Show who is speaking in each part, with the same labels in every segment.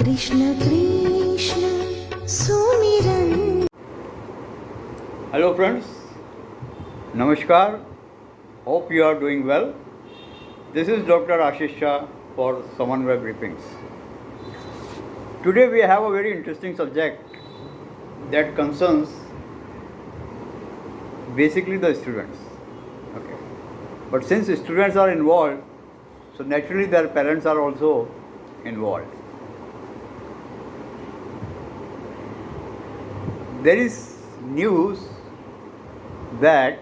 Speaker 1: कृष्ण कृष्ण सुमिरन.
Speaker 2: Hello friends, Namaskar, hope you are doing well. This is Dr. Ashish Shah for Samanvay Briefings. Today we have a very interesting subject that concerns basically the students. Okay. But since students are involved, so naturally their parents are also involved. There is news that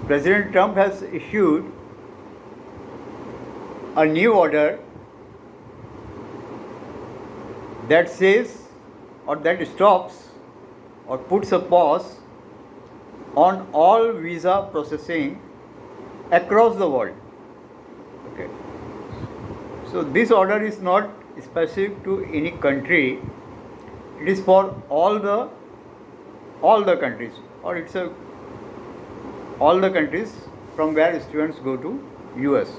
Speaker 2: President Trump has issued a new order that says or that stops or puts a pause on all visa processing across the world. Okay. So this order is not specific to any country. It is for all the countries, or all the countries from where students go to US.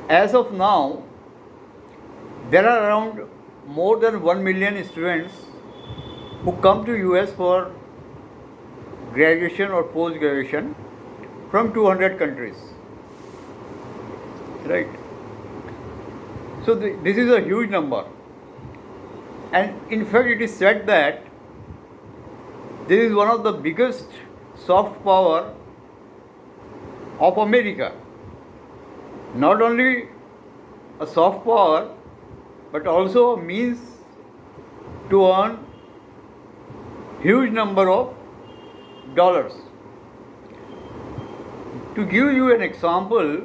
Speaker 2: As of now, there are around more than 1 million students who come to US for graduation or post-graduation from 200 countries. Right? So this is a huge number. And in fact, it is said that this is one of the biggest soft power of America. Not only a soft power, but also a means to earn huge number of dollars. To give you an example,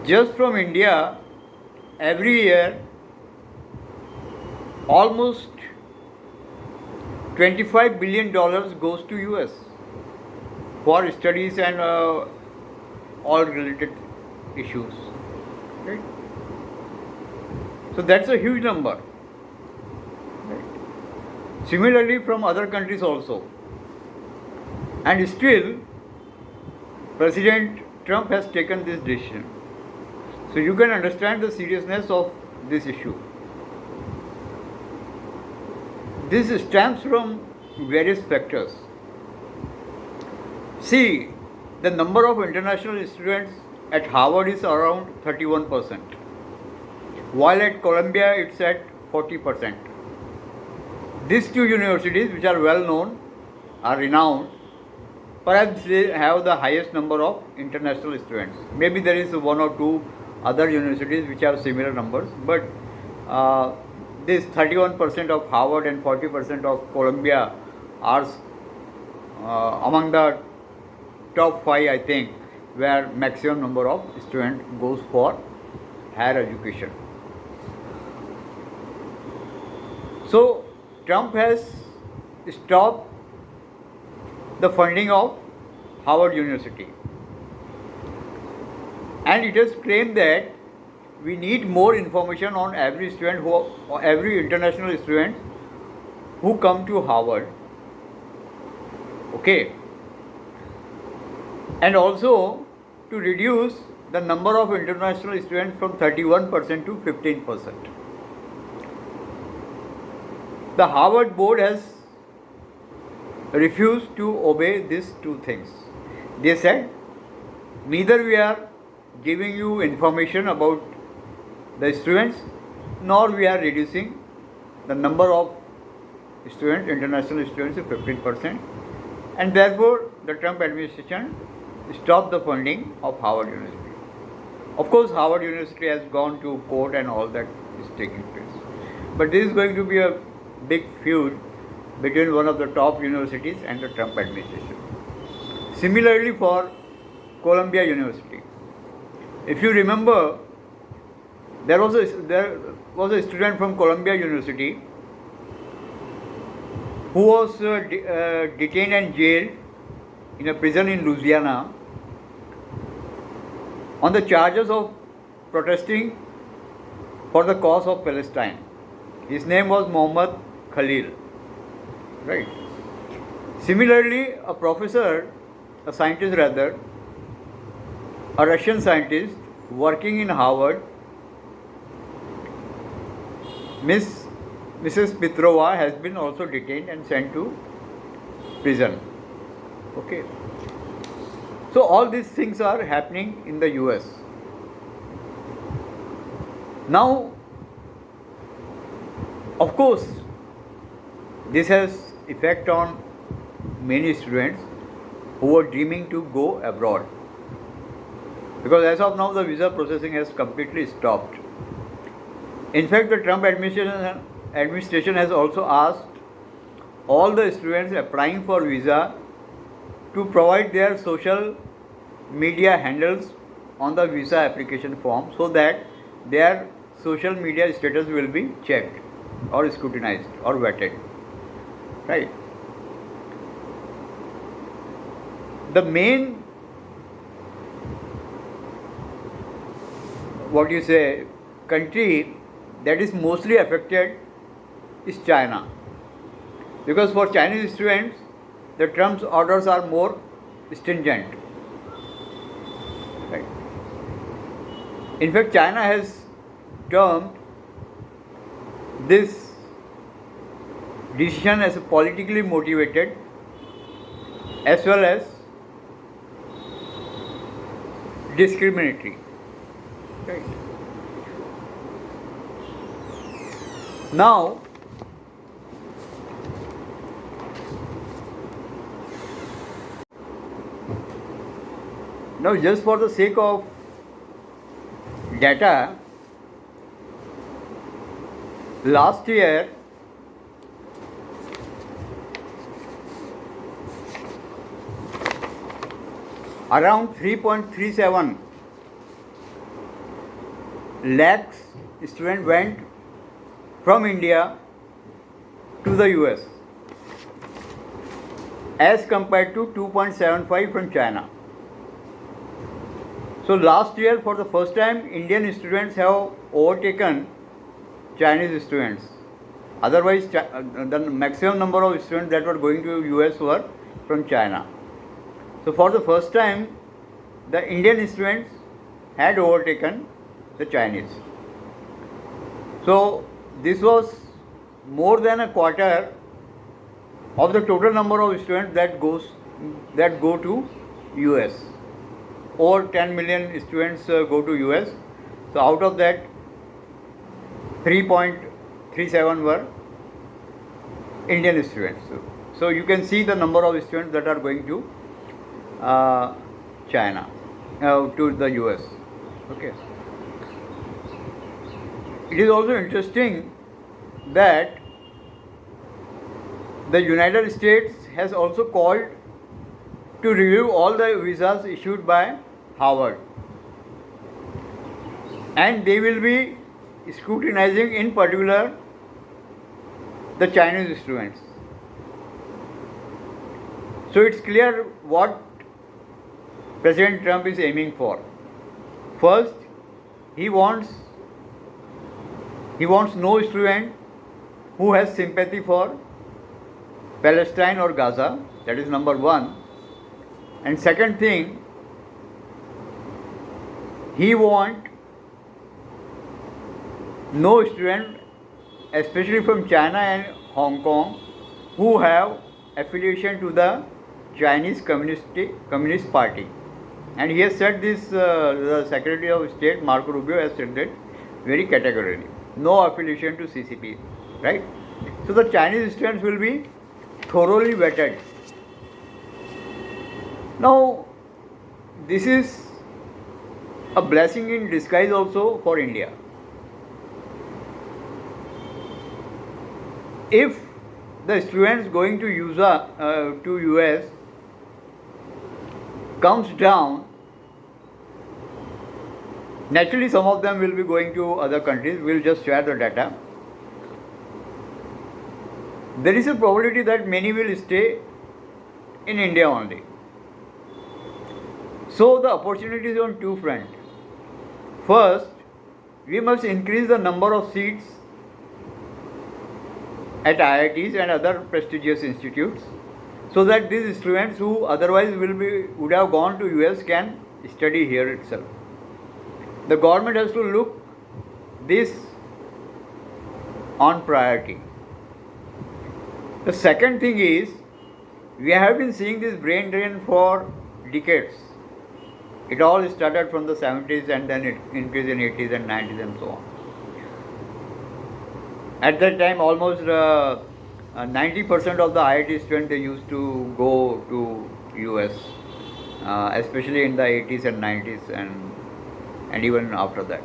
Speaker 2: just from India, every year, almost $25 billion goes to US for studies and all related issues. Right? So that's a huge number. Right? Similarly, from other countries also. And still, President Trump has taken this decision. So you can understand the seriousness of this issue. This stems from various factors. See, the number of international students at Harvard is around 31%, while at Columbia it's at 40%. These two universities, which are well known, are renowned, perhaps they have the highest number of international students. Maybe there is one or two other universities which have similar numbers, but this 31% of Harvard and 40% of Columbia are among the top 5, I think, where maximum number of students goes for higher education. So Trump has stopped the funding of Harvard University, and it has claimed that we need more information on every student every international student who come to Harvard. Okay. And also to reduce the number of international students from 31% to 15%. The Harvard board has refused to obey these two things. They said, neither we are giving you information about the students, nor we are reducing the number of students, international students, to 15%, and therefore the Trump administration stopped the funding of Harvard University. Of course, Harvard University has gone to court and all that is taking place. But this is going to be a big feud between one of the top universities and the Trump administration. Similarly for Columbia University. If you remember, there was a student from Columbia University who was detained and jailed in a prison in Louisiana on the charges of protesting for the cause of Palestine. His name was Mohammed Khalil. Right. Similarly, a professor, a scientist rather, a Russian scientist working in Harvard Miss Mrs. Petrova has been also detained and sent to prison. Okay. So all these things are happening in the US. Now, of course, this has effect on many students who are dreaming to go abroad, because as of now the visa processing has completely stopped. In fact, the Trump administration has also asked all the students applying for visa to provide their social media handles on the visa application form, so that their social media status will be checked or scrutinized or vetted. Right. The main, what you say, country that is mostly affected is China, because for Chinese students the Trump's orders are more stringent. Right. In fact, China has termed this decision as politically motivated as well as discriminatory. Right. Now, just for the sake of data, last year around 3.37 lakhs students went from India to the US as compared to 2.75 from China. So last year, for the first time, Indian students have overtaken Chinese students. Otherwise, the maximum number of students that were going to US were from China. So for the first time, the Indian students had overtaken the Chinese. So this was more than a quarter of the total number of students that go to US. Over 10 million students go to US. So out of that, 3.37 were Indian students. So you can see the number of students that are going to China, to the US. Okay. It is also interesting that the United States has also called to review all the visas issued by Harvard, and they will be scrutinizing in particular the Chinese students. So it's clear what President Trump is aiming for. First, he wants no student who has sympathy for Palestine or Gaza. That is number one. And second thing, he wants no student, especially from China and Hong Kong, who have affiliation to the Chinese Communist Party. And he has said this, the Secretary of State, Marco Rubio, has said that very categorically. No affiliation to CCP, right? So the Chinese students will be thoroughly vetted. Now, this is a blessing in disguise also for India. If the students going to US comes down, naturally some of them will be going to other countries. We'll just share the data. There is a probability that many will stay in India only. So the opportunity is on two fronts. First, we must increase the number of seats at IITs and other prestigious institutes, so that these students who otherwise would have gone to US can study here itself. The government has to look this on priority. The second thing is, we have been seeing this brain drain for decades. It all started from the 70s and then it increased in 80s and 90s and so on. At that time, almost 90% of the IIT students, they used to go to US, especially in the 80s and 90s and even after that.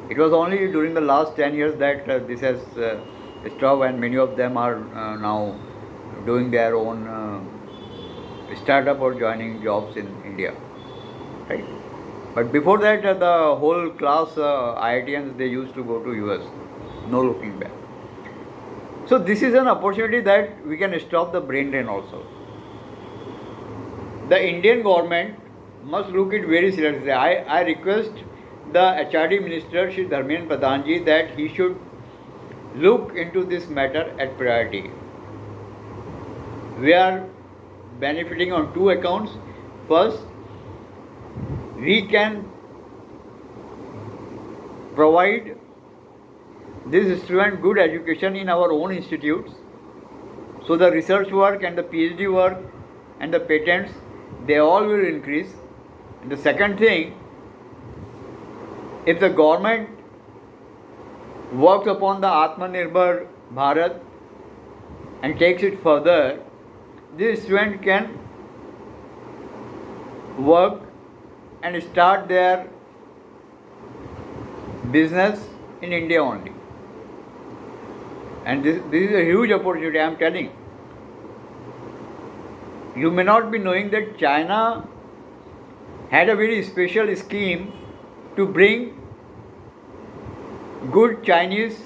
Speaker 2: It was only during the last 10 years that this has stopped, and many of them are now doing their own startup or joining jobs in India, right? But before that, the whole class IITians, they used to go to US, no looking back. So this is an opportunity that we can stop the brain drain also. The Indian government must look it very seriously. I request the HRD Minister, Shri Dharmendra Pradhan ji, that he should look into this matter at priority. We are benefiting on two accounts. First, we can provide this student good education in our own institutes. So the research work and the PhD work and the patents, they all will increase. And the second thing, if the government works upon the Atmanirbhar Bharat and takes it further, this student can work and start their business in India only. And this is a huge opportunity, I am telling. You may not be knowing that China had a very special scheme to bring good Chinese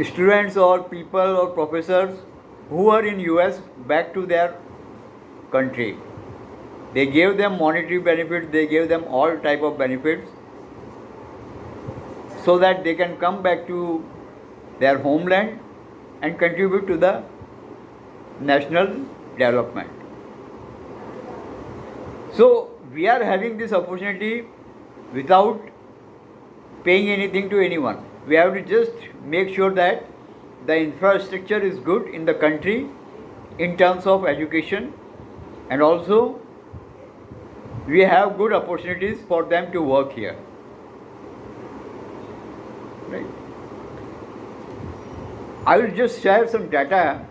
Speaker 2: students or people or professors who are in US back to their country. They gave them monetary benefits, they gave them all type of benefits so that they can come back to their homeland and contribute to the national development. So we are having this opportunity without paying anything to anyone. We have to just make sure that the infrastructure is good in the country in terms of education, and also we have good opportunities for them to work here. Right? I will just share some data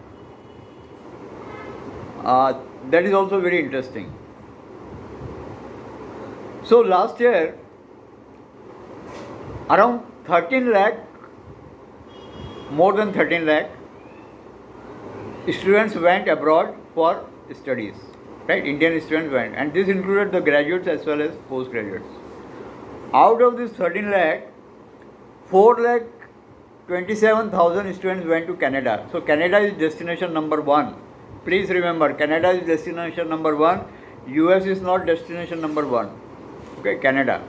Speaker 2: that is also very interesting. So last year, around 13 lakh, more than 13 lakh students went abroad for studies, right? Indian students went, and this included the graduates as well as postgraduates. Out of this 13 lakh, 4 lakh 27,000 students went to Canada. So Canada is destination number one. Please remember, Canada is destination number one. US is not destination number one. Okay, Canada.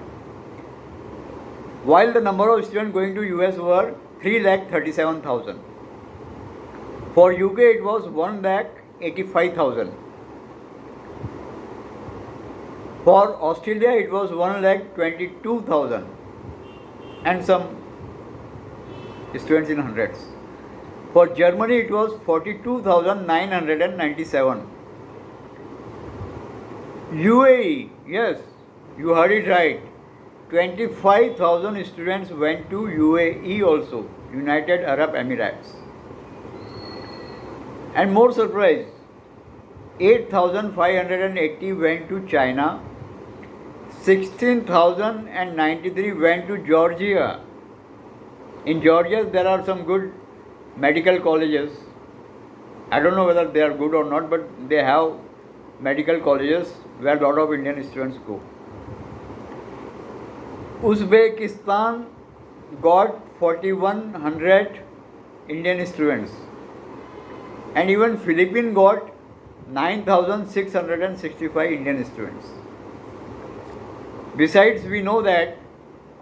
Speaker 2: While the number of students going to US were 3 lakh 37,000. For UK it was 1 lakh 85,000. For Australia it was 1 lakh 22,000 and some students in hundreds. For Germany it was 42,997. UAE, yes, you heard it right. 25,000 students went to UAE also, United Arab Emirates. And more surprise, 8,580 went to China, 16,093 went to Georgia. In Georgia, there are some good medical colleges. I don't know whether they are good or not, but they have medical colleges where a lot of Indian students go. Uzbekistan got 4,100 Indian students, and even Philippines got 9,665 Indian students. Besides, we know that,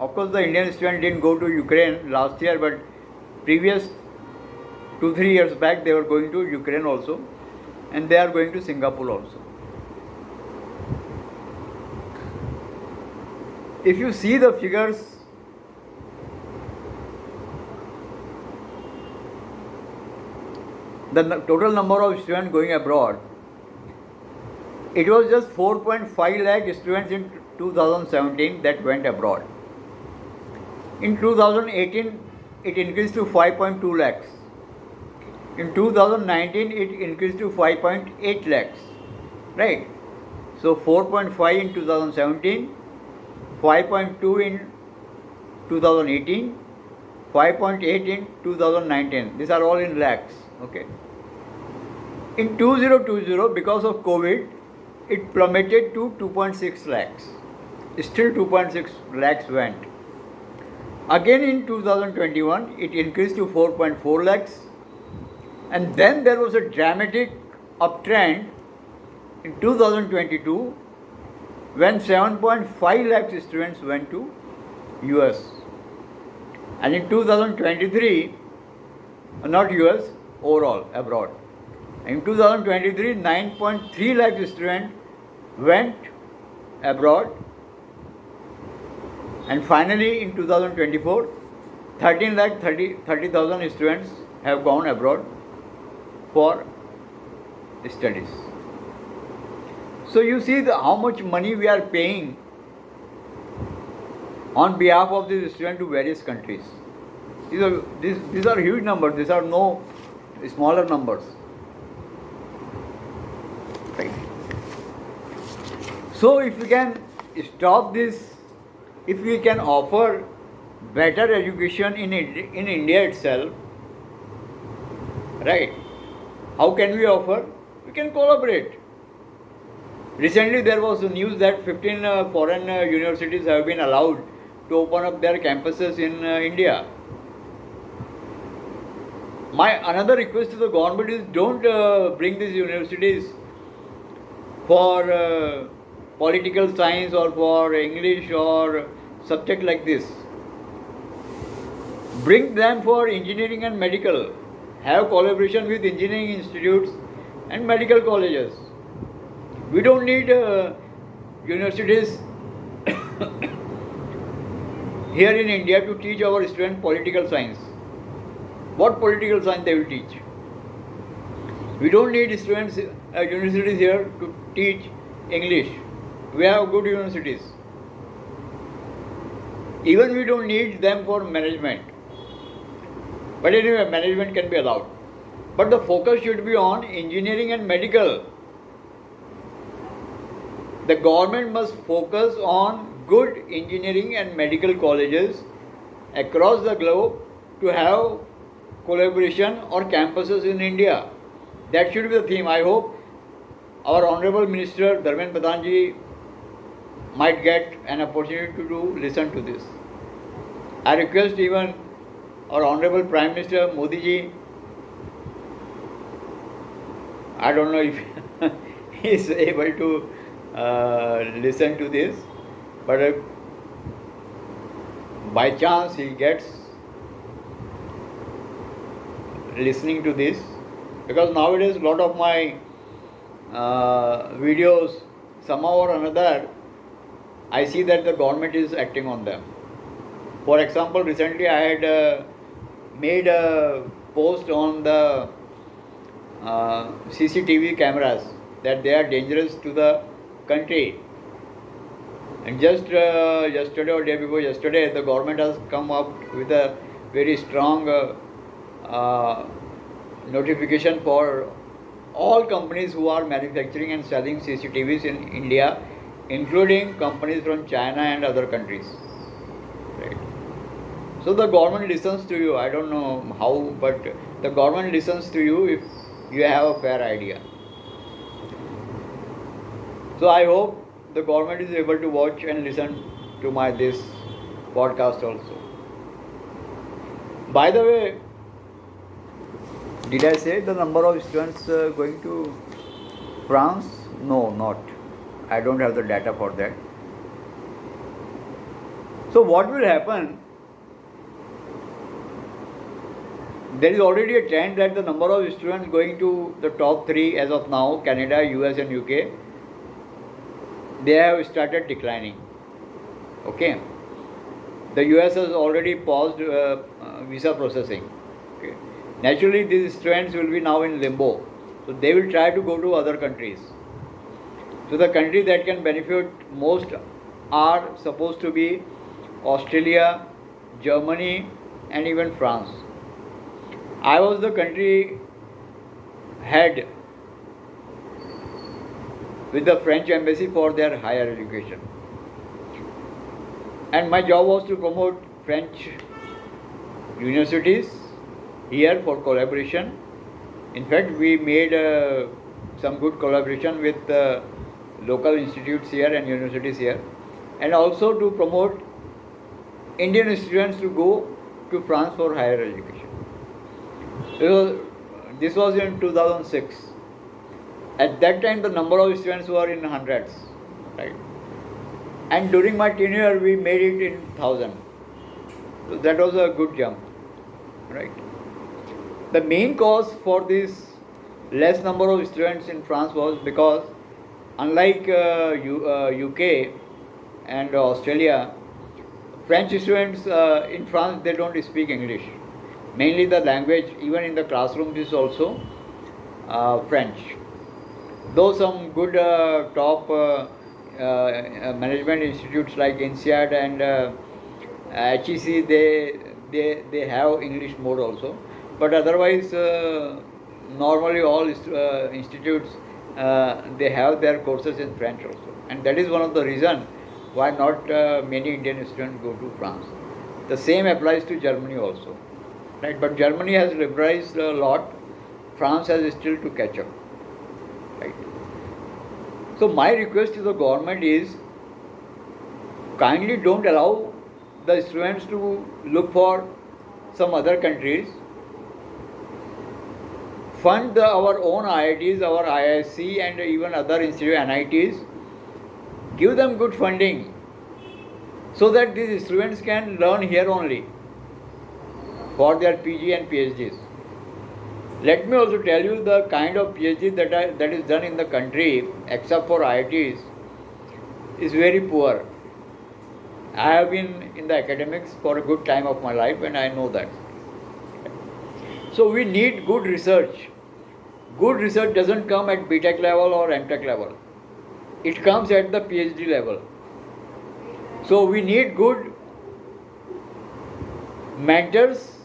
Speaker 2: of course, the Indian student didn't go to Ukraine last year, but previous 2-3 years back they were going to Ukraine also, and they are going to Singapore also. If you see the figures total number of students going abroad, it was just 4.5 lakh students in 2017 that went abroad. In 2018, it increased to 5.2 lakhs. In 2019, it increased to 5.8 lakhs. Right? So 4.5 in 2017, 5.2 in 2018, 5.8 in 2019. These are all in lakhs. Okay. In 2020, because of COVID, it plummeted to 2.6 lakhs. Still 2.6 lakhs went. Again in 2021, it increased to 4.4 lakhs. And then there was a dramatic uptrend in 2022 when 7.5 lakhs students went to US. And in 2023, not US, overall, abroad. In 2023, 9.3 lakh students went abroad. And finally, in 2024, 13 lakh 30,000 students have gone abroad for studies. So you see how much money we are paying on behalf of these students to various countries. These are huge numbers. These are no smaller numbers. Right. So if we can stop this, if we can offer better education in India itself, right? How can we offer? We can collaborate. Recently there was news that 15 foreign universities have been allowed to open up their campuses in India. My another request to the government is don't bring these universities for political science or for English or subject like this. Bring them for engineering and medical. Have collaboration with engineering institutes and medical colleges. We don't need universities here in India to teach our students political science. What political science they will teach? We don't need students, universities here to teach English. We have good universities. Even we don't need them for management. But anyway, management can be allowed. But the focus should be on engineering and medical. The government must focus on good engineering and medical colleges across the globe to have collaboration or campuses in India. That should be the theme. I hope our Honorable Minister Dharmendra Pradhanji might get an opportunity to listen to this. I request even our Honorable Prime Minister Modi ji, I don't know if he is able to listen to this, but by chance he gets listening to this, because nowadays a lot of my videos, somehow or another, I see that the government is acting on them. For example, recently I had made a post on the CCTV cameras that they are dangerous to the country. And just yesterday or day before yesterday, the government has come up with a very strong notification for all companies who are manufacturing and selling CCTVs in India, including companies from China and other countries. Right. So the government listens to you. I don't know how, but the government listens to you if you have a fair idea. So I hope the government is able to watch and listen to this podcast also. By the way, did I say the number of students going to France? No, not. I don't have the data for that. So what will happen? There is already a trend that the number of students going to the top 3 as of now, Canada, US and UK, they have started declining. Okay. The US has already paused visa processing. Okay. Naturally, these students will be now in limbo. So they will try to go to other countries. So the country that can benefit most are supposed to be Australia, Germany, and even France. I was the country head with the French embassy for their higher education. And my job was to promote French universities here for collaboration. In fact, we made some good collaboration with local institutes here and universities here, and also to promote Indian students to go to France for higher education. This was in 2006. At that time, the number of students were in hundreds, right? And during my tenure, we made it in 1,000. So that was a good jump, right? The main cause for this less number of students in France was because, unlike UK and Australia, French students in France, they don't speak English. Mainly the language, even in the classrooms, is also French. Though some good top management institutes like INSEAD and HEC, they have English mode also. But otherwise, normally all institutes, they have their courses in French also. And that is one of the reasons why not many Indian students go to France. The same applies to Germany also, right? But Germany has liberalized a lot. France has still to catch up, right? So my request to the government is, kindly don't allow the students to look for some other countries. Fund our own IITs, our IISc, and even other institutes, NITs. Give them good funding so that these students can learn here only for their PG and PhDs. Let me also tell you the kind of PhD that is done in the country, except for IITs, is very poor. I have been in the academics for a good time of my life, and I know that. So we need good research. Good research doesn't come at BTech level or MTech level. It comes at the PhD level. So we need good mentors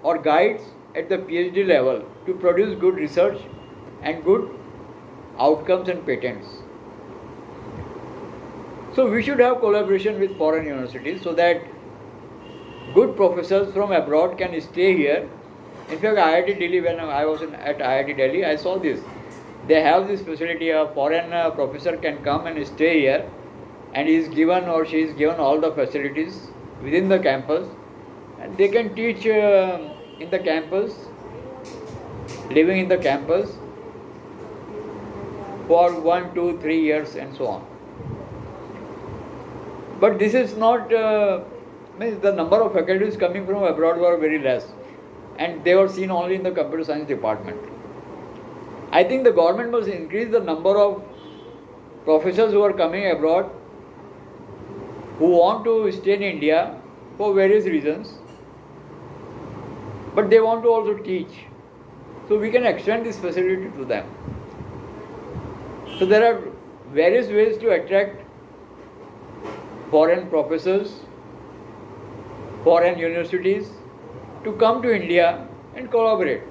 Speaker 2: or guides at the PhD level to produce good research and good outcomes and patents. So we should have collaboration with foreign universities so that good professors from abroad can stay here. In fact, IIT Delhi, when I was at IIT Delhi, I saw this. They have this facility, a foreign professor can come and stay here, and he is given or she is given all the facilities within the campus, and they can teach in the campus, living in the campus for 1, 2, 3 years and so on. But this is not, means the number of faculties coming from abroad were very less, and they were seen only in the computer science department. I think the government must increase the number of professors who are coming abroad, who want to stay in India for various reasons, but they want to also teach. So we can extend this facility to them. So there are various ways to attract foreign professors, foreign universities to come to India and collaborate,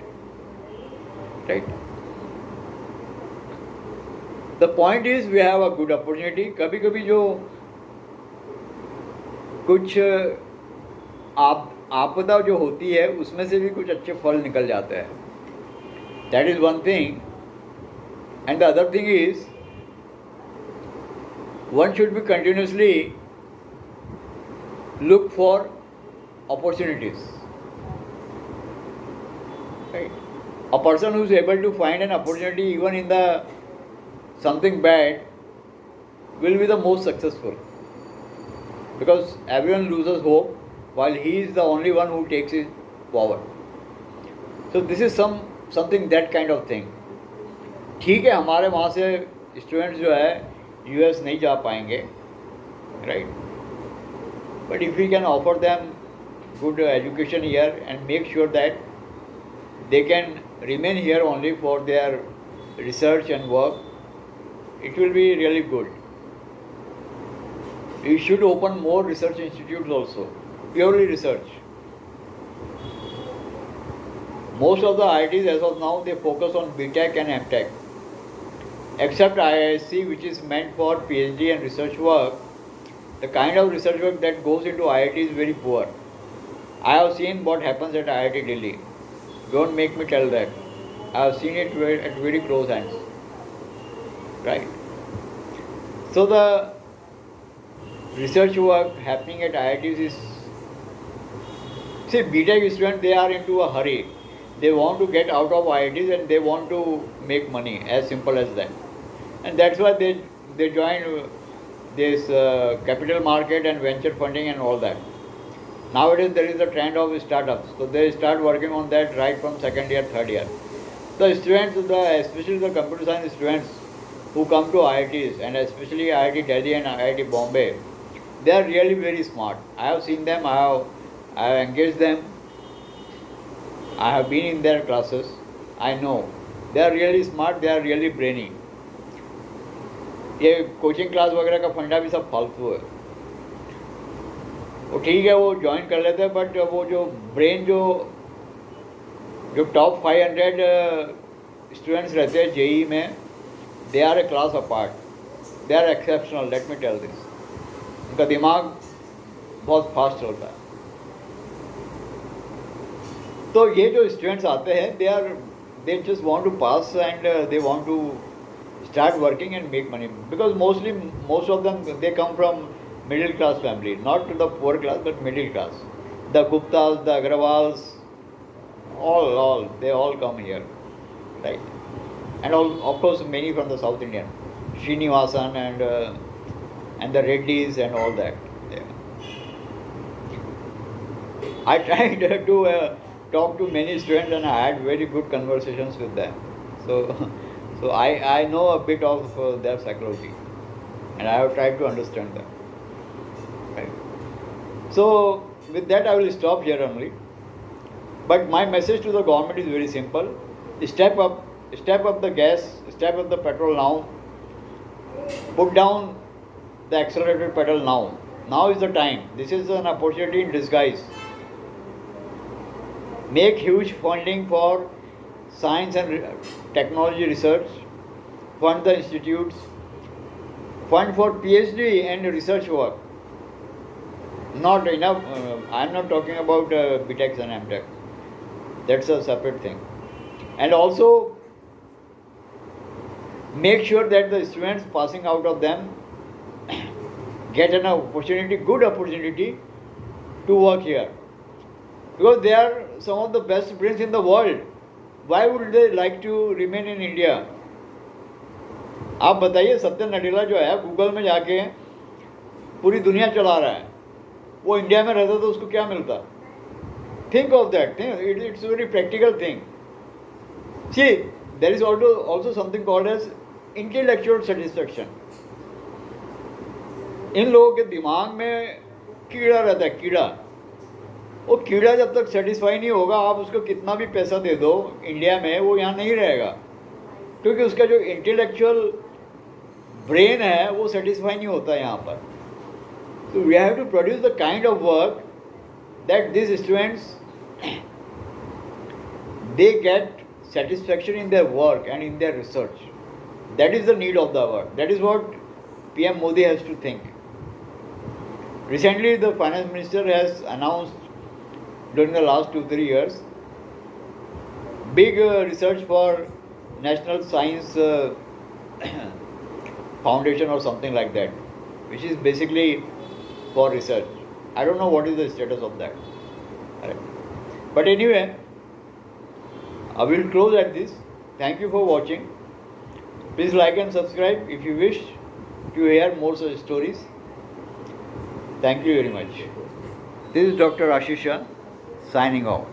Speaker 2: right? The point is we have a good opportunity. कभी कभी जो कुछ आपदा जो होती है उसमें से भी कुछ अच्छे फल निकल जाते हैं. That is one thing. And the other thing is, one should be continuously look for opportunities. Right? A person who is able to find an opportunity even in the something bad will be the most successful, because everyone loses hope while he is the only one who takes it forward. So this is something that kind of thing. ठीक है, हमारे वहाँ से students जो है US नहीं जा पाएंगे, right, but if we can offer them good education here and make sure that they can remain here only for their research and work, it will be really good. We should open more research institutes also, purely research. Most of the IITs as of now, they focus on BTech and MTech. Except IISc, which is meant for PhD and research work, the kind of research work that goes into IIT is very poor. I have seen what happens at IIT Delhi. Don't make me tell that. I have seen it at very close hands. Right? So the research work happening at IITs is, see, BTech students, they are into a hurry. They want to get out of IITs and they want to make money, as simple as that. And that's why they join this capital market and venture funding and all that. Nowadays there is a trend of startups, so they start working on that right from second year, third year. The students, especially the computer science students who come to IITs, and especially IIT Delhi and IIT Bombay, they are really very smart. I have seen them, I have engaged them, I have been in their classes, I know. They are really smart, they are really brainy. ये coaching class वगैरह का फंडा भी सब फालतू है. वो ठीक है, वो ज्वाइन कर लेते हैं, बट वो जो ब्रेन जो टॉप 500 स्टूडेंट्स रहते हैं जेई में, they are a class apart. They are exceptional, let me tell this. उनका दिमाग बहुत फास्ट चलता है. तो ये जो स्टूडेंट्स आते हैं, they just want to pass and they want to start working and make money, because most of them, they come from middle class family, not the poor class but middle class. The Guptas, the Agrawals, they all come here, right? And of course many from the South Indian, Srinivasan and the Reddys and all that. Yeah. I tried to talk to many students and I had very good conversations with them. So I know a bit of their psychology, and I have tried to understand them. Right. So with that I will stop here only. But my message to the government is very simple: step up the gas, step up the petrol now. Put down the accelerated pedal now. Now is the time. This is an opportunity in disguise. Make huge funding for science and technology research, fund the institutes, fund for PhD and research work. Not enough, I am not talking about BTech and MTech. That's a separate thing. And also make sure that the students passing out of them get an opportunity, good opportunity to work here. Because they are some of the best brains in the world. Why would they like to remain in India? आप बताइए, सत्य नडेला जो है Google में जाके पूरी दुनिया चला रहा है, वो इंडिया में रहता तो उसको क्या मिलता? Think of that. It's a very practical thing. See, there is also something called as intellectual satisfaction. इन लोगों के दिमाग में कीड़ा रहता है, कीड़ा. वो कीड़ा जब तक सेटिस्फाई नहीं होगा, आप उसको कितना भी पैसा दे दो इंडिया में, वो यहाँ नहीं रहेगा, क्योंकि उसका जो इंटेलेक्चुअल ब्रेन है वो सेटिस्फाई नहीं होता यहाँ पर. So we have to produce the kind of work that these students, they get satisfaction in their work and in their research. That is the need of the hour. That is what PM Modi has to think. Recently, the finance minister has announced during the last 2-3 years big research for National Science Foundation or something like that, which is basically for research. I don't know what is the status of that. Right. But anyway, I will close at this. Thank you for watching. Please like and subscribe if you wish to hear more such stories. Thank you very much. This is Dr. Ashisha signing off.